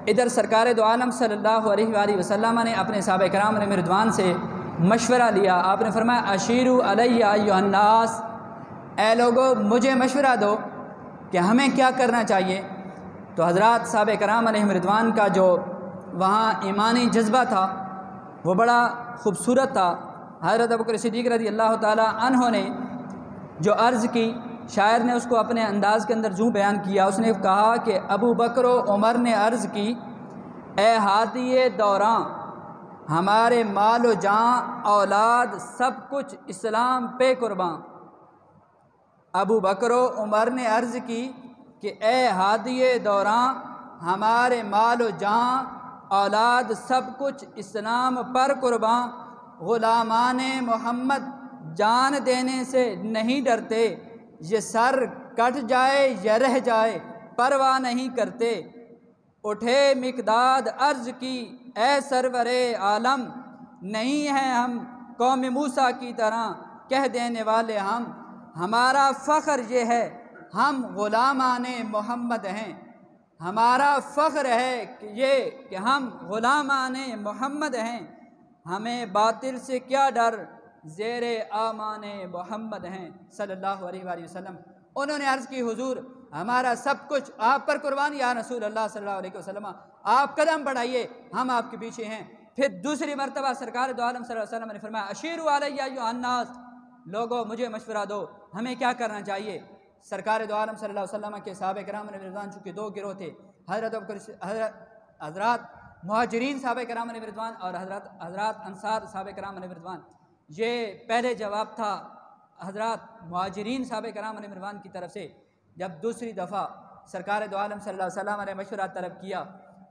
ادھر سرکار دو عالم صلی اللہ علیہ وآلہ وسلم نے اپنے صحابہ کرام علیہ رضوان سے مشورہ لیا. آپ نے فرمایا اشیروا علی ایھا الناس، اے لوگو مجھے مشورہ دو کہ ہمیں کیا کرنا چاہیے. تو حضرات صحابہ کرام علیہ رضوان کا جو وہاں ایمانی جذبہ تھا وہ بڑا خوبصورت تھا. حضرت ابوبکر صدیق رضی اللہ تعالیٰ عنہ نے جو عرض کی، شاعر نے اس کو اپنے انداز کے اندر یوں بیان کیا. اس نے کہا کہ ابو بکر و عمر نے عرض کی، اے ہادی دوراں ہمارے مال و جان اولاد سب کچھ اسلام پہ قرباں. ابو بکر و عمر نے عرض کی کہ اے ہادی دوراں ہمارے مال و جان اولاد سب کچھ اسلام پر قرباں. غلامان محمد جان دینے سے نہیں ڈرتے، یہ سر کٹ جائے یا رہ جائے پرواہ نہیں کرتے. اٹھے مقداد عرض کی، اے سرور عالم نہیں ہیں ہم قوم موسیٰ کی طرح کہہ دینے والے ہم. ہمارا فخر یہ ہے ہم غلامان محمد ہیں. ہمارا فخر ہے کہ ہم غلامان محمد ہیں. ہمیں باطل سے کیا ڈر، زیر امان محمد ہیں صلی اللہ علیہ وآلہ وسلم. انہوں نے عرض کی، حضور ہمارا سب کچھ آپ پر قربان یا رسول اللہ صلی اللہ علیہ وسلم، آپ قدم بڑھائیے ہم آپ کے پیچھے ہیں. پھر دوسری مرتبہ سرکار دو عالم صلی اللہ علیہ وسلم نے فرمایا اشیروا علی ایھا الناس، لوگو مجھے مشورہ دو ہمیں کیا کرنا چاہیے. سرکار دو عالم صلی اللہ علیہ وسلم کے صحابہ کرام رضوان چونکہ دو گروہ تھے، حضرات مہاجرین صحابہ کرام رضوان اور حضرات انصار صحابہ کرام رضوان. یہ پہلے جواب تھا حضرات مہاجرین صحابہ کرام رضوان کی طرف سے. جب دوسری دفعہ سرکار دو عالم صلی اللہ علیہ وسلم نے مشورہ طلب کیا،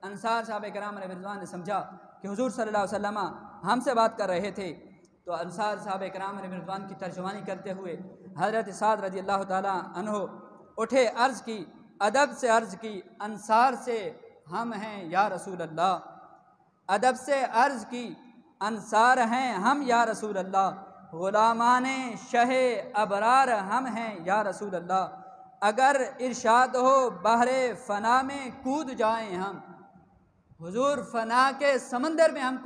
انصار صحابہ کرام رضوان نے سمجھا کہ حضور صلی اللہ علیہ وسلم ہم سے بات کر رہے تھے. تو انصار صحابہ کرام رضوان کی ترجمانی کرتے ہوئے حضرت سعد رضی اللہ تعالیٰ عنہ اٹھے، عرض کی، ادب سے عرض کی، انصار سے ہم ہیں یا رسول اللہ. ادب سے عرض کی، انصار ہیں ہم یا رسول اللہ. غلامان شہ ابرار ہم ہیں یا رسول اللہ. اگر ارشاد ہو بحر فنا میں کود جائیں ہم. حضور فنا کے سمندر میں ہم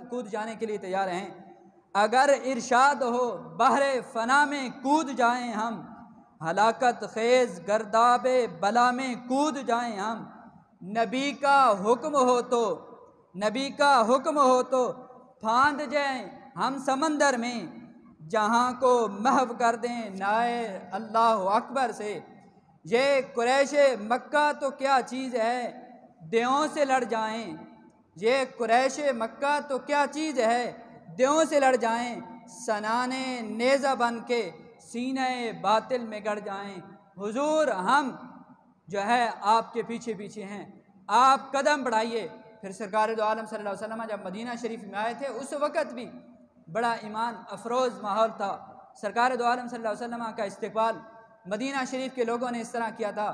کود جانے کے لیے تیار ہیں. اگر ارشاد ہو بحر فنا میں کود جائیں ہم. ہلاکت خیز گرداب بلا میں کود جائیں ہم. نبی کا حکم ہو تو پھاند جائیں ہم سمندر میں. جہاں کو محو کر دیں نعرے اللہ اکبر سے. یہ قریش مکہ تو کیا چیز ہے دیوں سے لڑ جائیں. یہ قریش مکہ تو کیا چیز ہے دیوں سے لڑ جائیں. سنانے نیزہ بن کے سینہ باطل میں گڑ جائیں. حضور ہم جو ہے آپ کے پیچھے پیچھے ہیں، آپ قدم بڑھائیے. پھر سرکار دو عالم صلی اللہ علیہ وسلم جب مدینہ شریف میں آئے تھے اس وقت بھی بڑا ایمان افروز ماحول تھا. سرکار دو عالم صلی اللہ علیہ وسلم کا استقبال مدینہ شریف کے لوگوں نے اس طرح کیا تھا.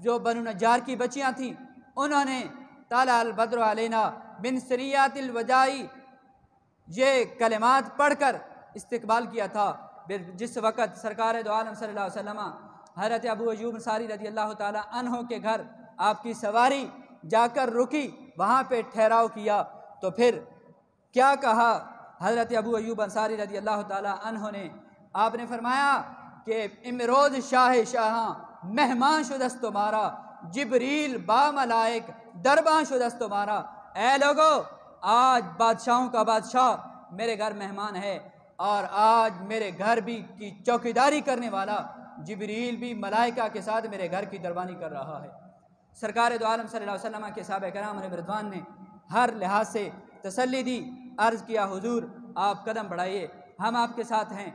جو بنو نجار کی بچیاں تھیں انہوں نے طلع البدر علینا من ثنیات الوداع یہ کلمات پڑھ کر استقبال کیا تھا. جس وقت سرکار دو عالم صلی اللہ علیہ وسلم حضرت ابو ایوب انصاری رضی اللہ تعالی عنہ کے گھر آپ کی سواری جا کر رکی، وہاں پہ ٹھہراؤ کیا، تو پھر کیا کہا حضرت ابو ایوب انصاری رضی اللہ تعالی عنہ نے؟ آپ نے فرمایا کہ امروز شاہ شاہاں مہمان شدست تمہارا، جبریل با ملائک درباں شدست تمہارا. اے لوگو آج بادشاہوں کا بادشاہ میرے گھر مہمان ہے، اور آج میرے گھر بھی کی چوکیداری کرنے والا جبریل بھی ملائکہ کے ساتھ میرے گھر کی دربانی کر رہا ہے. سرکار دو عالم صلی اللہ علیہ وسلم کے صحابہ کرام رضوان نے ہر لحاظ سے تسلی دی. عرض کیا، حضور آپ قدم بڑھائیے ہم آپ کے ساتھ ہیں.